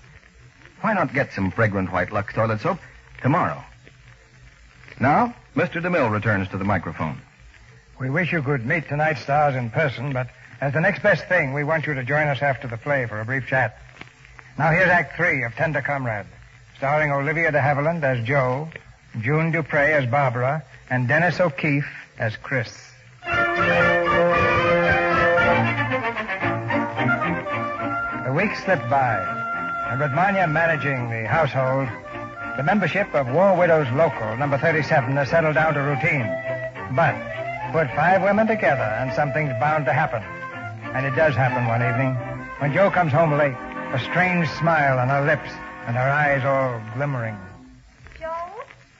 Why not get some fragrant white Lux Toilet Soap tomorrow? Now, Mr. DeMille returns to the microphone. We wish you could meet tonight's stars in person, but as the next best thing, we want you to join us after the play for a brief chat. Now, here's Act 3 of Tender Comrade, starring Olivia de Havilland as Jo, June Dupre as Barbara, and Dennis O'Keefe as Chris. The weeks slipped by. And with Manya managing the household, the membership of War Widows Local, number 37, has settled down to routine. But put 5 women together and something's bound to happen. And it does happen one evening. When Jo comes home late, a strange smile on her lips and her eyes all glimmering. Jo?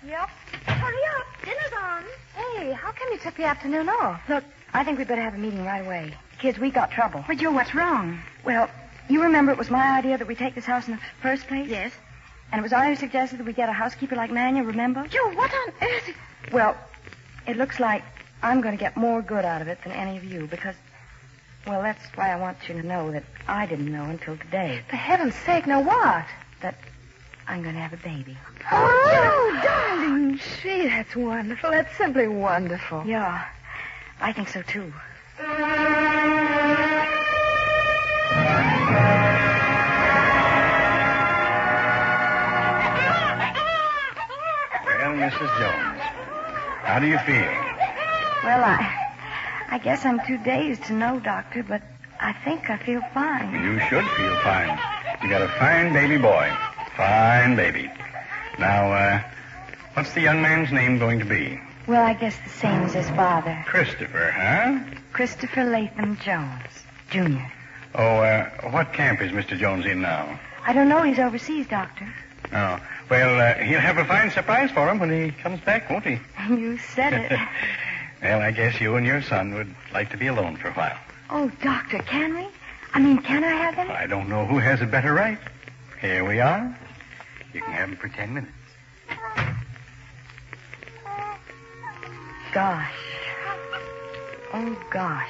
Yep? Hurry up. Dinner's on. Hey, how come you took the afternoon off? Look, I think we'd better have a meeting right away. Kids, we got trouble. But, Joe, what's wrong? Well, you remember it was my idea that we take this house in the first place? Yes. And it was I who suggested that we get a housekeeper like Manya, remember? Joe, what on earth? Well, it looks like I'm going to get more good out of it than any of you because, well, that's why I want you to know that I didn't know until today. For heaven's sake, now what? That I'm going to have a baby. Oh, darling. Gee, that's wonderful. That's simply wonderful. Yeah, I think so, too. Well, Mrs. Jones, how do you feel? Well, I guess I'm too dazed to know, Doctor, but I think I feel fine. You should feel fine. You got a fine baby boy. Fine baby. Now, what's the young man's name going to be? Well, I guess the same as his father. Christopher, huh? Christopher Latham Jones, Jr. Oh, what camp is Mr. Jones in now? I don't know. He's overseas, Doctor. Oh, well, he'll have a fine surprise for him when he comes back, won't he? You said it. Well, I guess you and your son would like to be alone for a while. Oh, Doctor, can we? I mean, can I have him? I don't know who has a better right. Here we are. You can have him for 10 minutes. Gosh. Oh, gosh.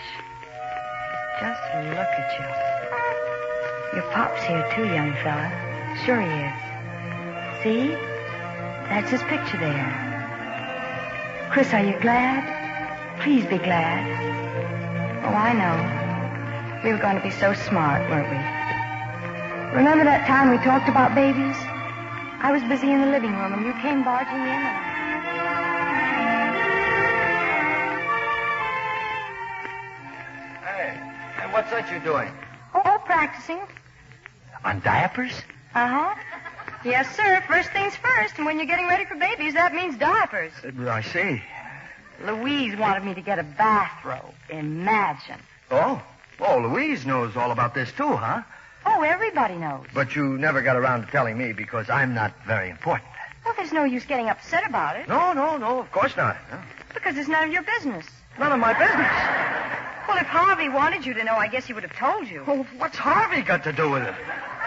Just look at you. Your pop's here, too, young fella. Sure he is. See? That's his picture there. Chris, are you glad? Please be glad. Oh, I know. We were going to be so smart, weren't we? Remember that time we talked about babies? I was busy in the living room, and you came barging in. Hey, what's that you're doing? Oh, practicing. On diapers? Uh-huh. Yes, sir. First things first. And when you're getting ready for babies, that means diapers. I see. Louise wanted me to get a bathrobe. Imagine. Oh, Louise knows all about this, too, huh? Oh, everybody knows. But you never got around to telling me because I'm not very important. Well, there's no use getting upset about it. No, of course not. No. Because it's none of your business. None of my business. Well, if Harvey wanted you to know, I guess he would have told you. Well, what's Harvey got to do with it?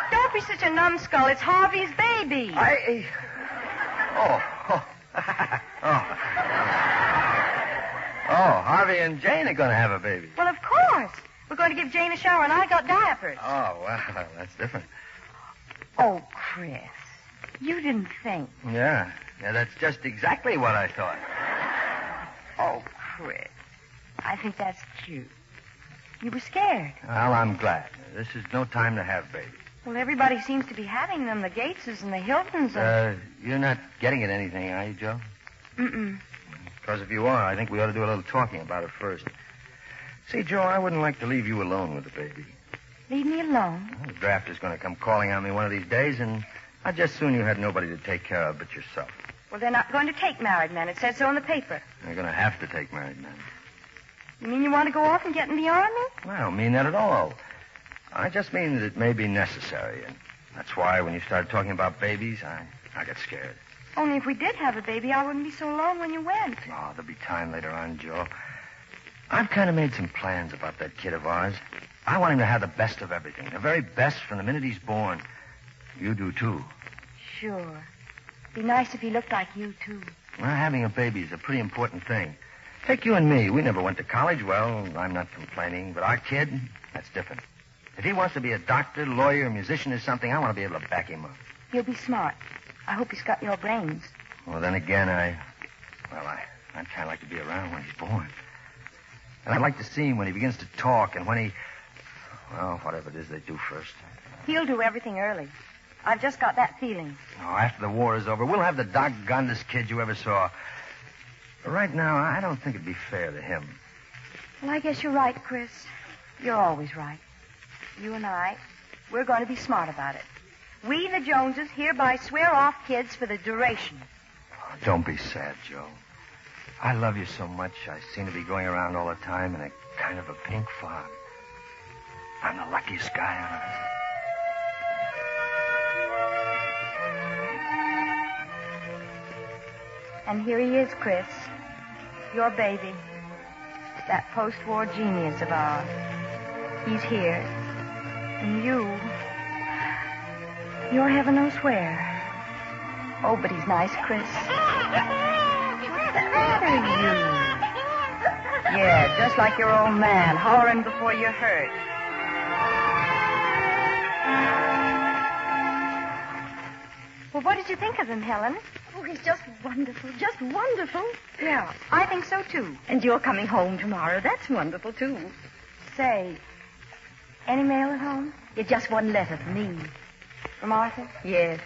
Don't be such a numbskull. It's Harvey's baby. Oh, Harvey and Jane are going to have a baby. Well, of course. We're going to give Jane a shower, and I got diapers. Oh, well, that's different. Oh, Chris, you didn't think. Yeah, that's just exactly what I thought. Oh, Chris, I think that's cute. You were scared. Well, I'm glad. This is no time to have babies. Well, everybody seems to be having them, the Gateses and the Hiltons. And... You're not getting at anything, are you, Joe? Mm-mm. Because if you are, I think we ought to do a little talking about it first. See, Joe, I wouldn't like to leave you alone with the baby. Leave me alone. Well, the draft is going to come calling on me one of these days, and I'd just soon you had nobody to take care of but yourself. Well, they're not going to take married men. It says so in the paper. You're going to have to take married men. You mean you want to go off and get in the army? Well, I don't mean that at all. I just mean that it may be necessary, and that's why when you started talking about babies, I got scared. Only if we did have a baby, I wouldn't be so alone when you went. Oh, there'll be time later on, Joe. I've kind of made some plans about that kid of ours. I want him to have the best of everything, the very best from the minute he's born. You do, too. Sure. Be nice if he looked like you, too. Well, having a baby is a pretty important thing. Take you and me. We never went to college. Well, I'm not complaining, but our kid, that's different. If he wants to be a doctor, lawyer, musician or something, I want to be able to back him up. He'll be smart. I hope he's got your brains. Well, then again, I'd kind of like to be around when he's born. And I'd like to see him when he begins to talk and when he... Well, whatever it is they do first. He'll do everything early. I've just got that feeling. Oh, after the war is over, we'll have the doggonedest kid you ever saw. But right now, I don't think it'd be fair to him. Well, I guess you're right, Chris. You're always right. You and I, we're going to be smart about it. We, the Joneses, hereby swear off kids for the duration. Oh, don't be sad, Joe. I love you so much, I seem to be going around all the time in a kind of a pink fog. I'm the luckiest guy on earth. And here he is, Chris. Your baby. That post-war genius of ours. He's here. And you're heaven knows where. Oh, but he's nice, Chris. What's the matter, you? Yeah, just like your old man, hollering before you're hurt. Well, what did you think of him, Helen? Oh, he's just wonderful, just wonderful. Yeah, I think so, too. And you're coming home tomorrow. That's wonderful, too. Say, any mail at home? It's just one letter for me. From Arthur? Yes.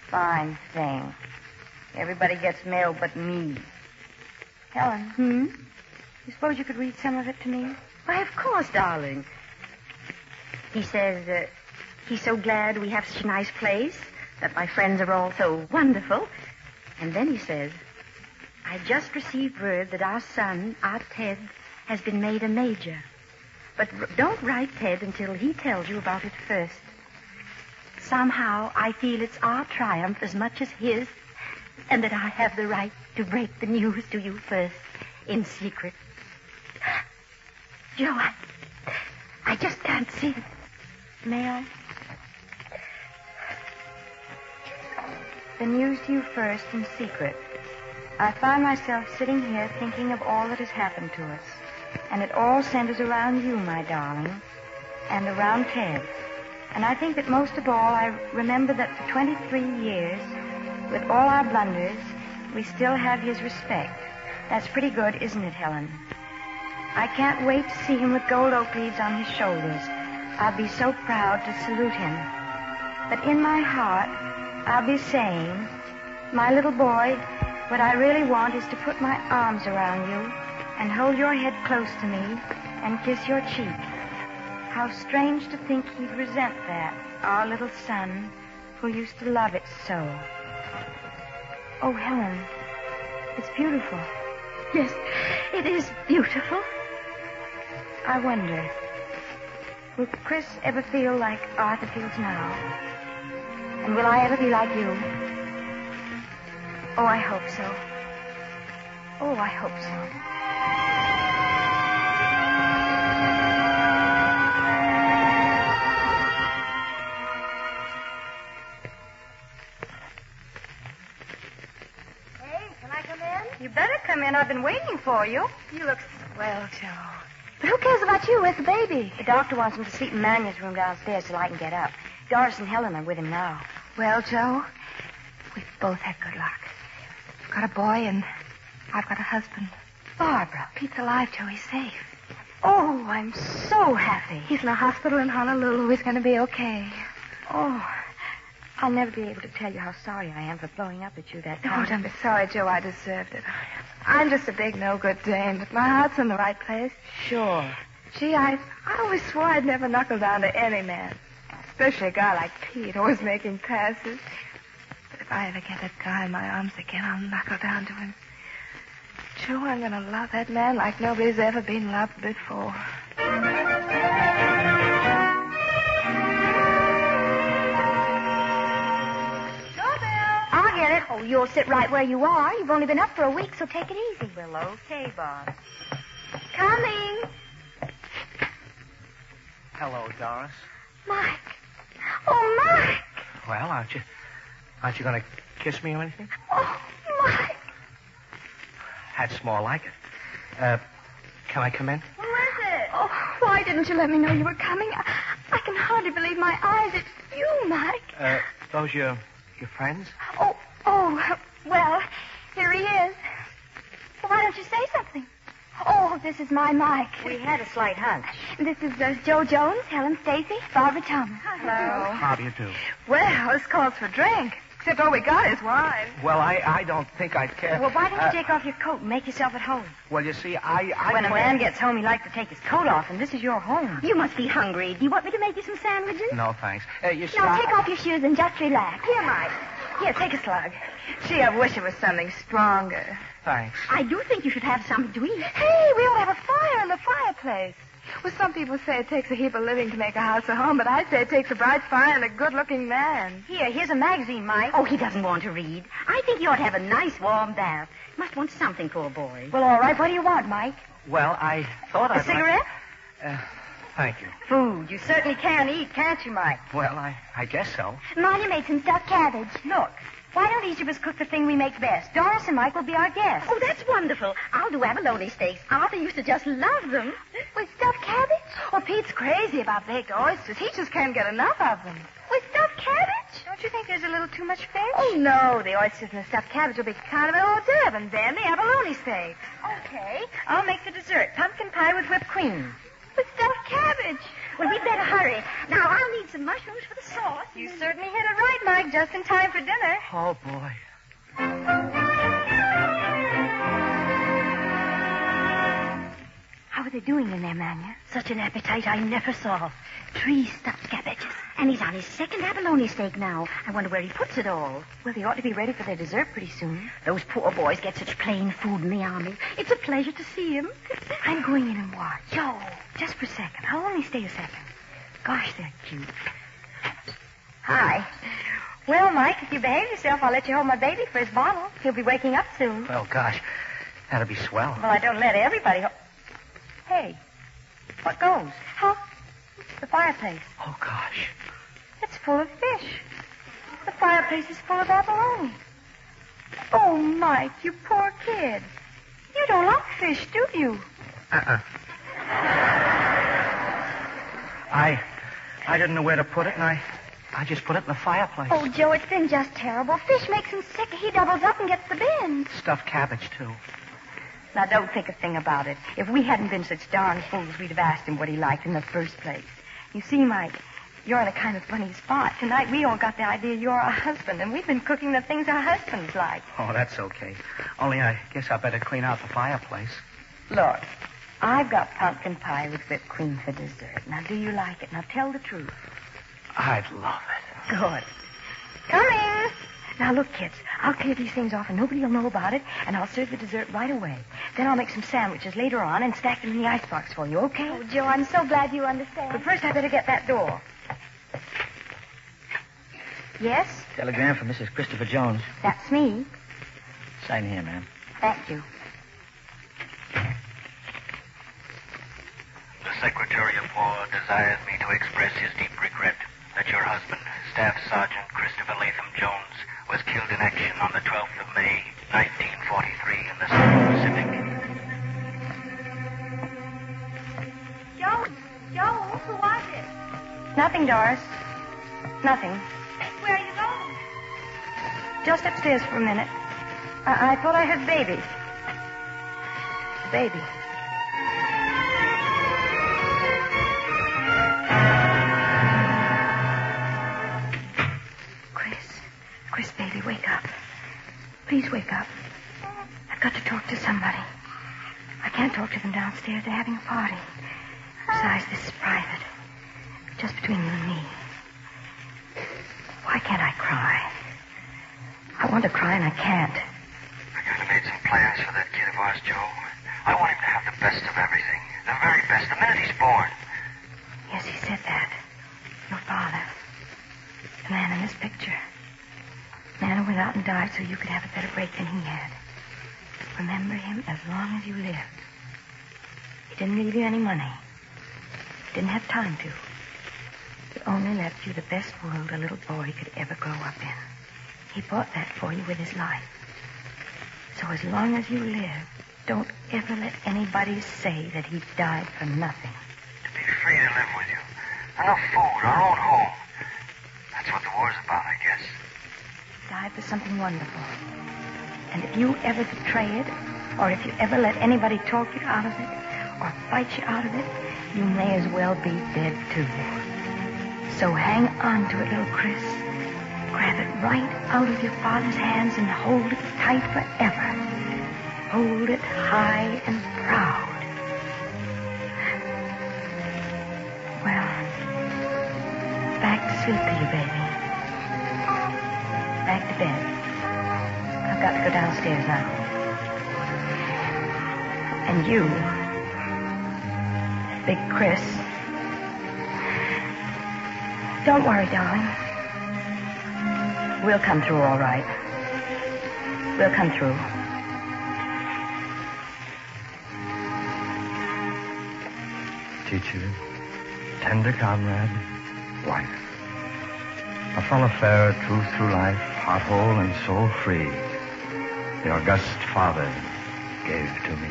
Fine thing. Everybody gets mail but me. Helen? You suppose you could read some of it to me? Why, of course, darling. He says, he's so glad we have such a nice place, that my friends are all so wonderful. And then he says, I just received word that our son, our Ted, has been made a major. But don't write Ted until he tells you about it first. Somehow I feel it's our triumph as much as his, and that I have the right to break the news to you first, in secret. Joe, I just can't see it. May I? The news to you first, in secret. I find myself sitting here thinking of all that has happened to us. And it all centers around you, my darling, and around Ted. And I think that most of all, I remember that for 23 years, with all our blunders, we still have his respect. That's pretty good, isn't it, Helen? I can't wait to see him with gold oak leaves on his shoulders. I'll be so proud to salute him. But in my heart, I'll be saying, my little boy, what I really want is to put my arms around you and hold your head close to me and kiss your cheek. How strange to think he'd resent that, our little son, who used to love it so. Oh, Helen, it's beautiful. Yes, it is beautiful. I wonder, will Chris ever feel like Arthur feels now? And will I ever be like you? Oh, I hope so. Oh, I hope so. You better come in. I've been waiting for you. You look swell, Joe. But who cares about you? Where's the baby? The doctor wants him to sleep in Manion's room downstairs till I can get up. Doris and Helen are with him now. Well, Joe, we've both had good luck. I've got a boy and I've got a husband. Barbara. Pete's alive, Joe. He's safe. Oh, I'm so happy. He's in a hospital in Honolulu. He's going to be okay. Oh, I'll never be able to tell you how sorry I am for blowing up at you that time. Oh, don't be sorry, Joe. I deserved it. I'm just a big no-good dame, but my heart's in the right place. Sure. Gee, I always swore I'd never knuckle down to any man. Especially a guy like Pete, always making passes. But if I ever get that guy in my arms again, I'll knuckle down to him. Joe, I'm going to love that man like nobody's ever been loved before. I'll get it. Oh, you'll sit right where you are. You've only been up for a week, so take it easy. Well, okay, boss. Coming. Hello, Doris. Mike. Oh, Mike. Well, aren't you going to kiss me or anything? Oh, Mike. That's more like it. Can I come in? Who is it? Oh, why didn't you let me know you were coming? I can hardly believe my eyes. It's you, Mike. Those your friends? Oh, well, here he is. Well, why don't you say something? Oh, this is my Mike. We had a slight hunch. This is Joe Jones, Helen Stacy, Barbara Thomas. Hello. How do you do? Well, this calls for drink. Except all we got is wine. Well, I don't think I'd care. Well, why don't you take off your coat and make yourself at home? Well, you see, When a man gets home, he likes to take his coat off, and this is your home. You must be hungry. Do you want me to make you some sandwiches? No, thanks. You see, Now, take off your shoes and just relax. Here, Mike. Here, take a slug. Gee, I wish it was something stronger. Thanks. I do think you should have something to eat. Hey, we ought to have a fire in the fireplace. Well, some people say it takes a heap of living to make a house a home, but I say it takes a bright fire and a good-looking man. Here's a magazine, Mike. Oh, he doesn't want to read. I think you ought to have a nice warm bath. Must want something, poor boy. Well, all right. What do you want, Mike? Well, I thought A cigarette? Thank you. Food. You certainly can eat, can't you, Mike? Well, I guess so. Molly made some stuffed cabbage. Look, why don't each of us cook the thing we make best? Doris and Mike will be our guests. Oh, that's wonderful. I'll do abalone steaks. Arthur used to just love them. With stuffed cabbage? Well, Pete's crazy about baked oysters. He just can't get enough of them. With stuffed cabbage? Don't you think there's a little too much fish? Oh, No, the oysters and the stuffed cabbage will be kind of an hors d'oeuvre, and then the abalone steaks. Okay. I'll make the dessert. Pumpkin pie with whipped cream. With stuffed cabbage. Well, we'd better hurry. Now, I'll need some mushrooms for the sauce. You certainly hit it right, Mike, just in time for dinner. Oh, boy. How are they doing in there, Manya? Such an appetite I never saw. 3 stuffed cabbages. And he's on his second abalone steak now. I wonder where he puts it all. Well, they ought to be ready for their dessert pretty soon. Those poor boys get such plain food in the army. It's a pleasure to see him. I'm going in and watch. Joe. Just for a second. I'll only stay a second. Gosh, they're cute. Hi. Well, Mike, if you behave yourself, I'll let you hold my baby for his bottle. He'll be waking up soon. Well, gosh, that'd be swell. Well, I don't let everybody... Hey, what goes? Huh? The fireplace. Oh, gosh. It's full of fish. The fireplace is full of abalone. Oh, Mike, you poor kid. You don't like fish, do you? I didn't know where to put it, and I just put it in the fireplace. Oh, Joe, it's been just terrible. Fish makes him sick. He doubles up and gets the bends. Stuffed cabbage, too. Now, don't think a thing about it. If we hadn't been such darn fools, we'd have asked him what he liked in the first place. You see, Mike, you're in a kind of funny spot. Tonight, we all got the idea you're our husband, and we've been cooking the things our husbands like. Oh, that's okay. Only I guess I better clean out the fireplace. Look, I've got pumpkin pie with whipped cream for dessert. Now, do you like it? Now, tell the truth. I'd love it. Good. Coming! Now, look, kids, I'll clear these things off and nobody will know about it, and I'll serve the dessert right away. Then I'll make some sandwiches later on and stack them in the icebox for you, okay? Oh, Joe, I'm so glad you understand. But first, I better get that door. Yes? Telegram from Mrs. Christopher Jones. That's me. Sign here, ma'am. Thank you. The Secretary of War desires me to express his deep regret that your husband, Staff Sergeant Christopher Latham Jones, was killed in action on the 12th of May, 1943 in the South Pacific. Joe, who was it? Nothing, Doris. Nothing. Where are you going? Just upstairs for a minute. I thought I heard baby. Baby. Chris, baby, wake up. Please wake up. I've got to talk to somebody. I can't talk to them downstairs. They're having a party. Besides, this is private. Just between you and me. Why can't I cry? I want to cry and I can't. I kind of made some plans for that kid of ours, Joe. I want him to have the best of everything. The very best, the minute he's born. Yes, he said that. Your father. The man in this picture. The man who went out and died so you could have a better break than he had. Remember him as long as you lived. He didn't leave you any money. He didn't have time to. He only left you the best world a little boy could ever grow up in. He bought that for you with his life. So as long as you live, don't ever let anybody say that he died for nothing. To be free to live with you. Enough food, our own home. That's what the war's about, I guess. He died for something wonderful. And if you ever betray it, or if you ever let anybody talk you out of it, or fight you out of it, you may as well be dead, too. So hang on to it, little Chris. Grab it right out of your father's hands and hold it tight forever. Hold it high and proud. Well, back to sleep to you, baby. Back to bed. I've got to go downstairs now. And you, Big Chris, don't worry, darling. We'll come through all right. We'll come through. Teacher, tender comrade, wife. A fellow fair, true through life, heart whole and soul free. The august Father gave to me.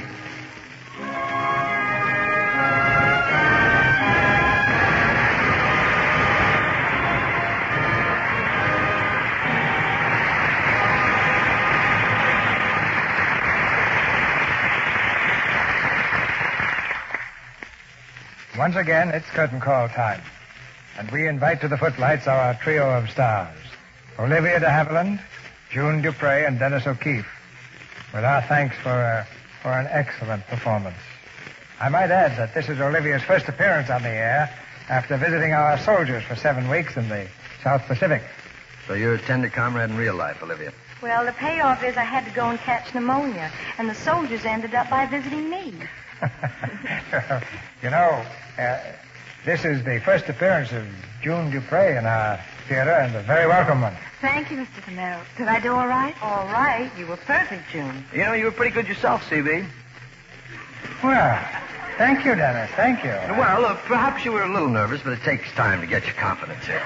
Once again, it's curtain call time. And we invite to the footlights our trio of stars. Olivia de Havilland, June Dupre, and Dennis O'Keefe. With our thanks for an excellent performance. I might add that this is Olivia's first appearance on the air after visiting our soldiers for 7 weeks in the South Pacific. So you're a tender comrade in real life, Olivia. Well, the payoff is I had to go and catch pneumonia, and the soldiers ended up by visiting me. You know, this is the first appearance of June Dupre in our theater, and a very welcome one. Thank you, Mr. DeMille. Did I do all right? All right. You were perfect, June. You know, you were pretty good yourself, CB. Well, thank you, Dennis. Thank you. Well, look, perhaps you were a little nervous, but it takes time to get your confidence here.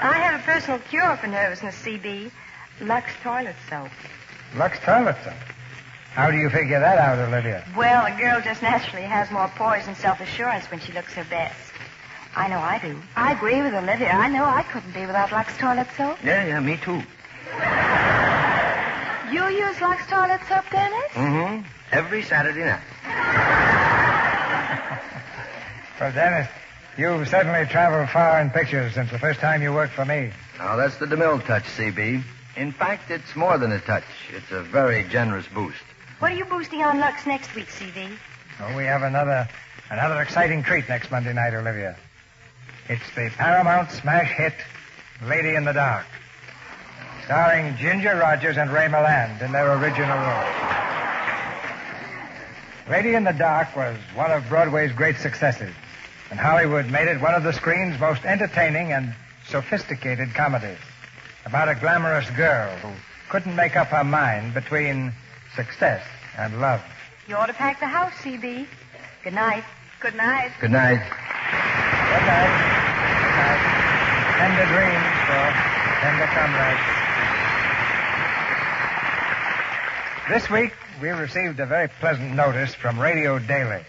I have a personal cure for nervousness, CB. LUX toilet soap. LUX toilet soap? How do you figure that out, Olivia? Well, a girl just naturally has more poise and self-assurance when she looks her best. I know I do. I agree with Olivia. I know I couldn't be without LUX toilet soap. Yeah, me too. You use LUX toilet soap, Dennis? Mm-hmm. Every Saturday night. Well, Dennis, you've certainly traveled far in pictures since the first time you worked for me. Oh, that's the DeMille touch, CB. In fact, it's more than a touch. It's a very generous boost. What are you boosting on LUX next week, CB? Oh, we have another exciting treat next Monday night, Olivia. It's the Paramount smash hit, Lady in the Dark, starring Ginger Rogers and Ray Milland in their original roles. Lady in the Dark was one of Broadway's great successes, and Hollywood made it one of the screen's most entertaining and sophisticated comedies about a glamorous girl who couldn't make up her mind between success and love. You ought to pack the house, CB. Good night. Good night. Good night. Good night. Good night. Tender dreams for tender comrades. This week, we received a very pleasant notice from Radio Daily,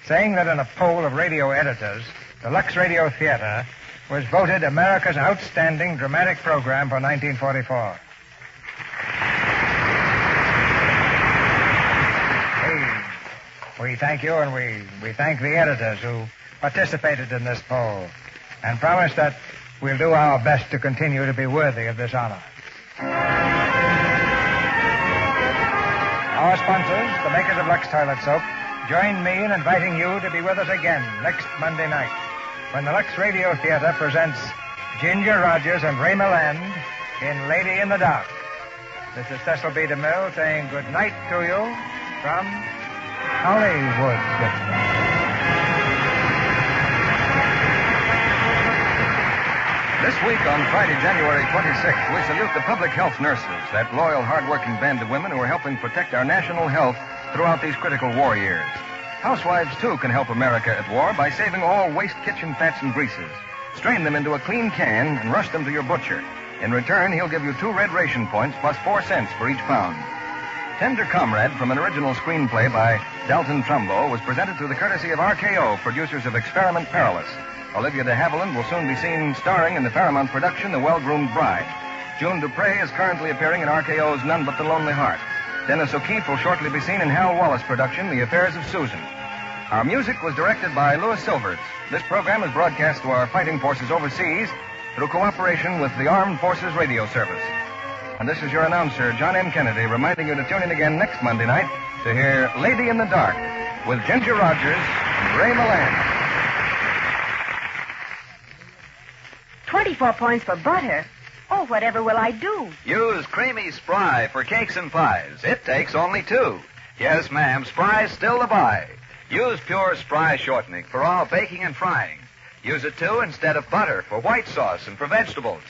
saying that in a poll of radio editors, the Lux Radio Theater was voted America's outstanding dramatic program for 1944. We thank you, and we thank the editors who participated in this poll and promise that we'll do our best to continue to be worthy of this honor. Our sponsors, the makers of LUX Toilet Soap, join me in inviting you to be with us again next Monday night when the Lux Radio Theater presents Ginger Rogers and Ray Milland in Lady in the Dark. This is Cecil B. DeMille saying good night to you from Hollywood. This week on Friday, January 26th, we salute the public health nurses, that loyal, hard-working band of women who are helping protect our national health throughout these critical war years. Housewives, too, can help America at war by saving all waste kitchen fats and greases. Strain them into a clean can and rush them to your butcher. In return, he'll give you 2 red ration points plus 4 cents for each pound. Tender Comrade, from an original screenplay by Dalton Trumbo, was presented through the courtesy of RKO, producers of Experiment Perilous. Olivia de Havilland will soon be seen starring in the Paramount production The Well-Groomed Bride. June Dupre is currently appearing in RKO's None But the Lonely Heart. Dennis O'Keefe will shortly be seen in Hal Wallace' production The Affairs of Susan. Our music was directed by Louis Silvers. This program is broadcast to our fighting forces overseas through cooperation with the Armed Forces Radio Service. And this is your announcer, John M. Kennedy, reminding you to tune in again next Monday night to hear Lady in the Dark with Ginger Rogers and Ray Milland. 24 points for butter. Oh, whatever will I do? Use Creamy Spry for cakes and pies. It takes only 2. Yes, ma'am, Spry's still to buy. Use Pure Spry shortening for all baking and frying. Use it, too, instead of butter for white sauce and for vegetables.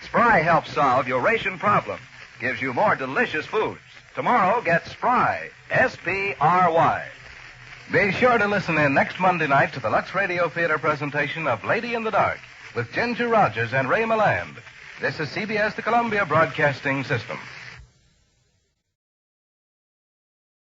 Spry helps solve your ration problem. Gives you more delicious foods. Tomorrow, get Spry. S-P-R-Y. Be sure to listen in next Monday night to the Lux Radio Theater presentation of Lady in the Dark with Ginger Rogers and Ray Milland. This is CBS, the Columbia Broadcasting System.